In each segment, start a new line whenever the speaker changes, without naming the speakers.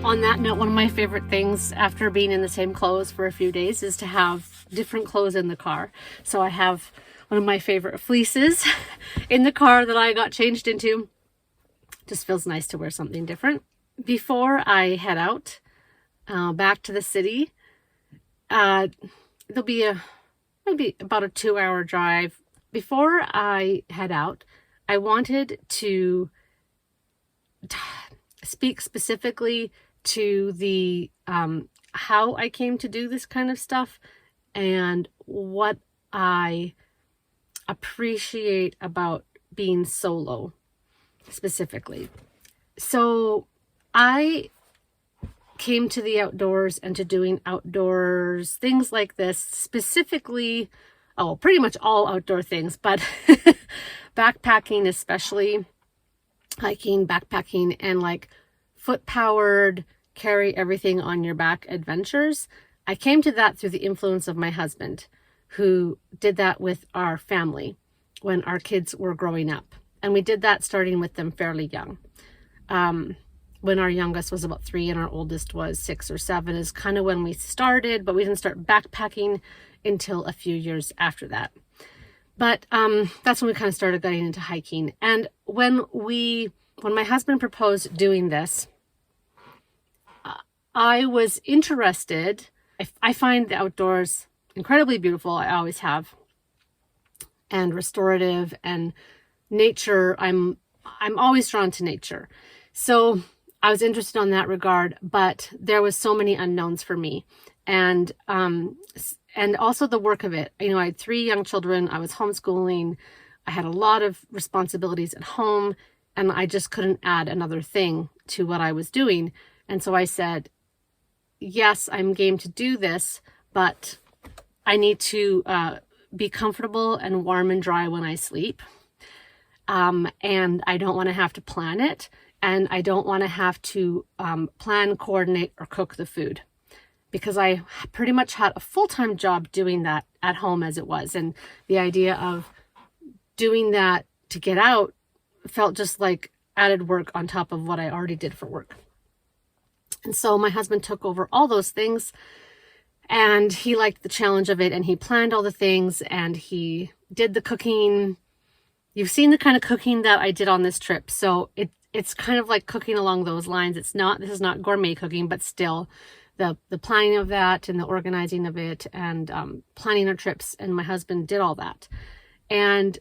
On that note, one of my favorite things after being in the same clothes for a few days is to have different clothes in the car. So I have one of my favorite fleeces in the car that I got changed into. Just feels nice to wear something different. Before I head out back to the city, there'll be maybe about a 2-hour drive. Before I head out, I wanted to speak specifically to the how I came to do this kind of stuff and what I appreciate about being solo specifically. So I came to the outdoors and to doing outdoors things like this specifically, pretty much all outdoor things, but backpacking, especially hiking, backpacking, and like foot powered, carry everything on your back adventures. I came to that through the influence of my husband, who did that with our family when our kids were growing up. And we did that starting with them fairly young. When our youngest was about 3 and our oldest was 6 or 7 is kind of when we started, but we didn't start backpacking until a few years after that. But that's when we kind of started getting into hiking. And when my husband proposed doing this, I was interested. I find the outdoors incredibly beautiful. I always have. And restorative and nature. I'm always drawn to nature. So I was interested on that regard, but there was so many unknowns for me. And also the work of it. You know, I had 3 young children. I was homeschooling. I had a lot of responsibilities at home, and I just couldn't add another thing to what I was doing. And so I said, yes, I'm game to do this, but I need to be comfortable and warm and dry when I sleep. And I don't want to have to plan it. And I don't want to have to plan, coordinate, or cook the food. Because I pretty much had a full-time job doing that at home as it was. And the idea of doing that to get out felt just like added work on top of what I already did for work. And so my husband took over all those things, and he liked the challenge of it, and he planned all the things, and he did the cooking. You've seen the kind of cooking that I did on this trip. So it's kind of like cooking along those lines. This is not gourmet cooking, but still the planning of that and the organizing of it and planning our trips. And my husband did all that. And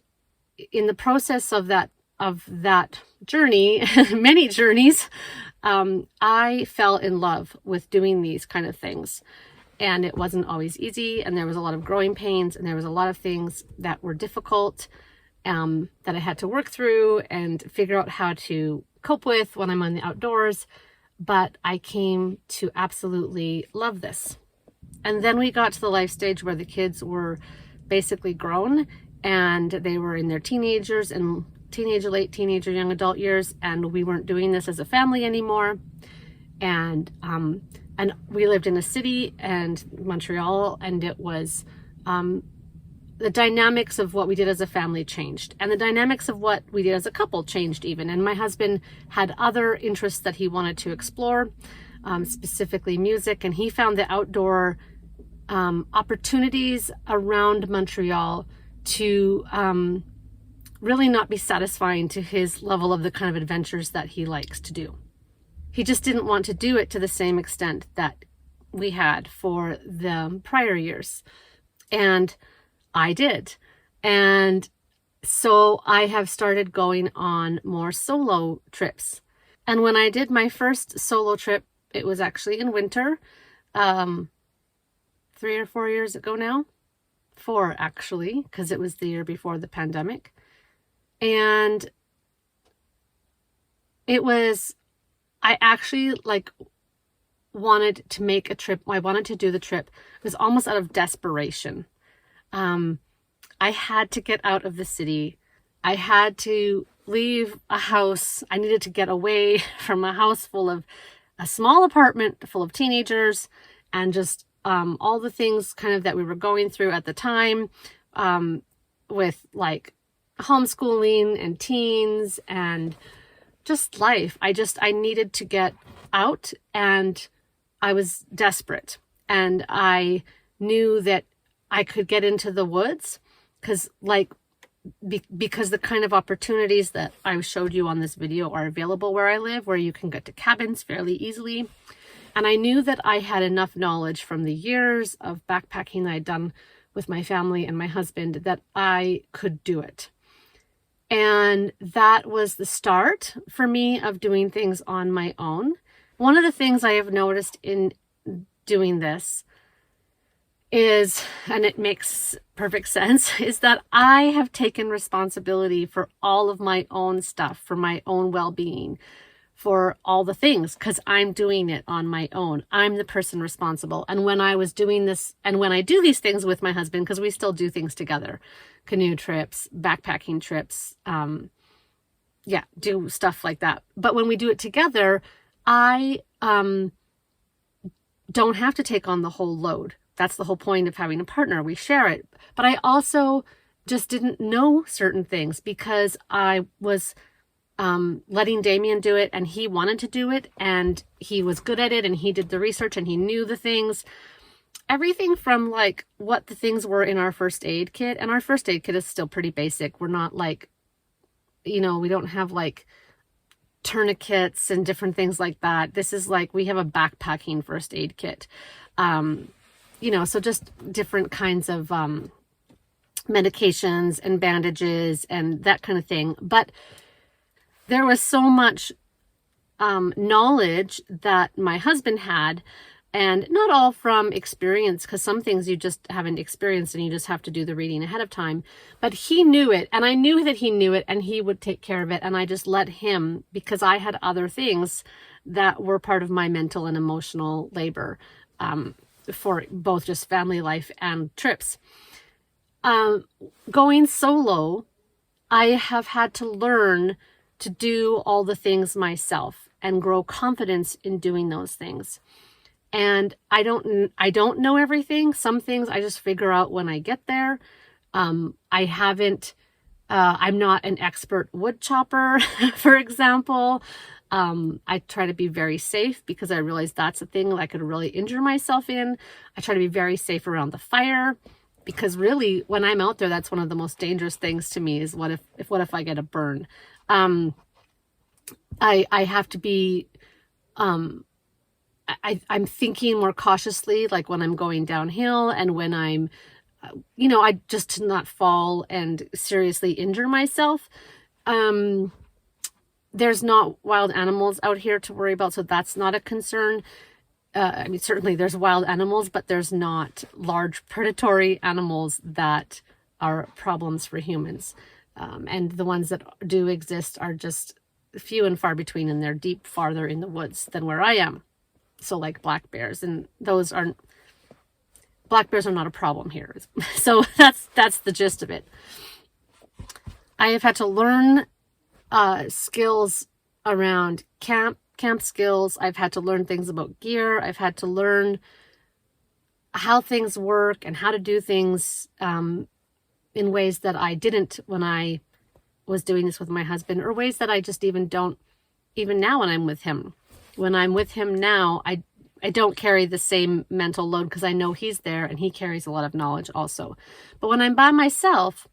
in the process of that journey, many journeys, I fell in love with doing these kind of things. And it wasn't always easy. And there was a lot of growing pains, and there was a lot of things that were difficult that I had to work through and figure out how to cope with when I'm on the outdoors. But I came to absolutely love this. And then we got to the life stage where the kids were basically grown, and they were in their teenagers and late teenager, young adult years, and we weren't doing this as a family anymore. And we lived in a city and Montreal, and it was the dynamics of what we did as a family changed, and the dynamics of what we did as a couple changed even. And my husband had other interests that he wanted to explore, specifically music, and he found the outdoor opportunities around Montreal to really not be satisfying to his level of the kind of adventures that he likes to do. He just didn't want to do it to the same extent that we had for the prior years. And I did. And so I have started going on more solo trips. And when I did my first solo trip, it was actually in winter, 3 or 4 years ago now. 4 actually, because it was the year before the pandemic. And I actually wanted to make a trip. I wanted to do the trip. It was almost out of desperation. I had to get out of the city. I had to leave a house. I needed to get away from a small apartment full of teenagers, and just all the things kind of that we were going through at the time, with like homeschooling and teens and just life. I needed to get out, and I was desperate, and I knew that I could get into the woods because the kind of opportunities that I showed you on this video are available where I live, where you can get to cabins fairly easily. And I knew that I had enough knowledge from the years of backpacking that I'd done with my family and my husband that I could do it. And that was the start for me of doing things on my own. One of the things I have noticed in doing this is, and it makes perfect sense, is that I have taken responsibility for all of my own stuff, for my own well-being, for all the things, because I'm doing it on my own. I'm the person responsible. And when I was doing this, and when I do these things with my husband, because we still do things together, canoe trips, backpacking trips, do stuff like that. But when we do it together, I don't have to take on the whole load. That's the whole point of having a partner. We share it. But I also just didn't know certain things because I was letting Damien do it, and he wanted to do it, and he was good at it, and he did the research, and he knew the things. Everything from like what the things were in our first aid kit, and our first aid kit is still pretty basic. We're not like, we don't have like tourniquets and different things like that. This is like, we have a backpacking first aid kit. So just different kinds of medications and bandages and that kind of thing. But there was so much knowledge that my husband had, and not all from experience, because some things you just haven't experienced and you just have to do the reading ahead of time. But he knew it, and I knew that he knew it, and he would take care of it. And I just let him, because I had other things that were part of my mental and emotional labor for both just family life and trips. Going solo, I have had to learn to do all the things myself and grow confidence in doing those things. And I don't know everything. Some things I just figure out when I get there. I'm not an expert wood chopper, for example. I try to be very safe because I realize that's a thing that I could really injure myself in. I try to be very safe around the fire, because really when I'm out there, that's one of the most dangerous things to me is what if I get a burn? I have to be, I'm thinking more cautiously, like when I'm going downhill and when I'm, I just to not fall and seriously injure myself. There's not wild animals out here to worry about, so that's not a concern. Certainly there's wild animals, but there's not large predatory animals that are problems for humans. And the ones that do exist are just few and far between, and they're deep farther in the woods than where I am. So like black bears, and black bears are not a problem here. So that's the gist of it. I have had to learn skills around camp skills. I've had to learn things about gear. I've had to learn how things work and how to do things in ways that I didn't when I was doing this with my husband, or ways that I just even don't, even now when I'm with him. When I'm with him now, I don't carry the same mental load because I know he's there and he carries a lot of knowledge also. But when I'm by myself,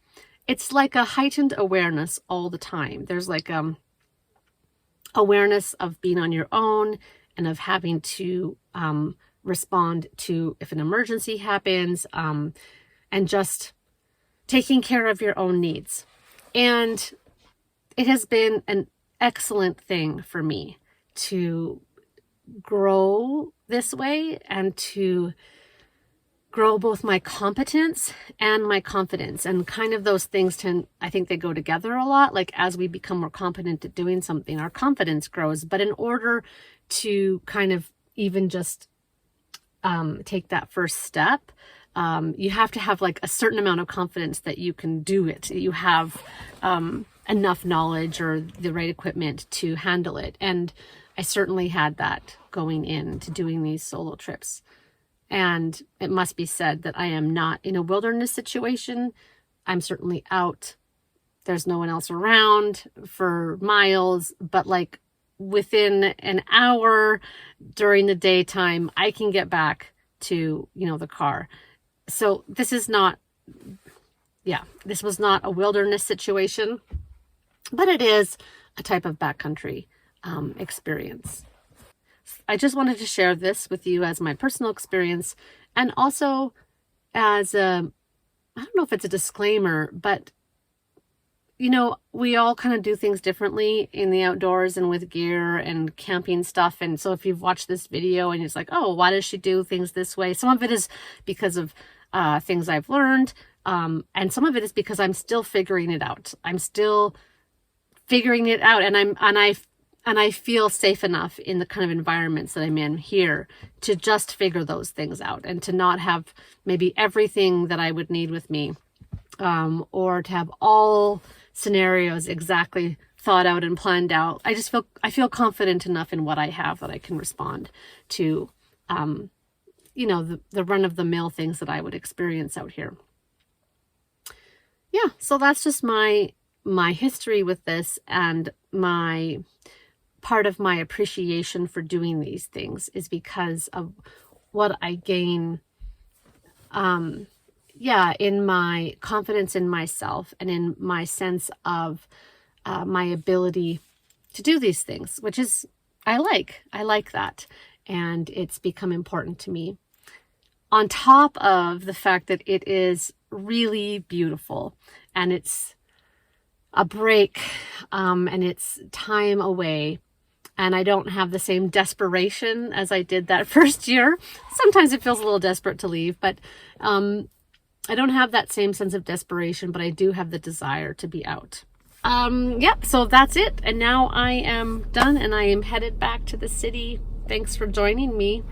it's like a heightened awareness all the time. There's like awareness of being on your own and of having to respond to if an emergency happens, and just taking care of your own needs. And it has been an excellent thing for me to grow this way and to grow both my competence and my confidence. And kind of those things I think they go together a lot. Like as we become more competent at doing something, our confidence grows. But in order to kind of even just take that first step, you have to have like a certain amount of confidence that you can do it. You have enough knowledge or the right equipment to handle it. And I certainly had that going into doing these solo trips. And it must be said that I am not in a wilderness situation. I'm certainly out there's no one else around for miles, but like within an hour during the daytime, I can get back to, the car. So this was not a wilderness situation, but it is a type of backcountry experience. I just wanted to share this with you as my personal experience, and also as I don't know if it's a disclaimer, but we all kind of do things differently in the outdoors and with gear and camping stuff. And so if you've watched this video and it's like, oh, why does she do things this way? Some of it is because of things I've learned. And some of it is because I'm still figuring it out. I'm still figuring it out. And I feel safe enough in the kind of environments that I'm in here to just figure those things out and to not have maybe everything that I would need with me, or to have all scenarios exactly thought out and planned out. I feel confident enough in what I have that I can respond to, the run of the mill things that I would experience out here. Yeah, so that's just my history with this, and my part of my appreciation for doing these things is because of what I gain in my confidence in myself and in my sense of my ability to do these things, which is I like that, and it's become important to me, on top of the fact that it is really beautiful and it's a break, and it's time away, and I don't have the same desperation as I did that first year. Sometimes it feels a little desperate to leave, but I don't have that same sense of desperation, but I do have the desire to be out. So that's it. And now I am done, and I am headed back to the city. Thanks for joining me.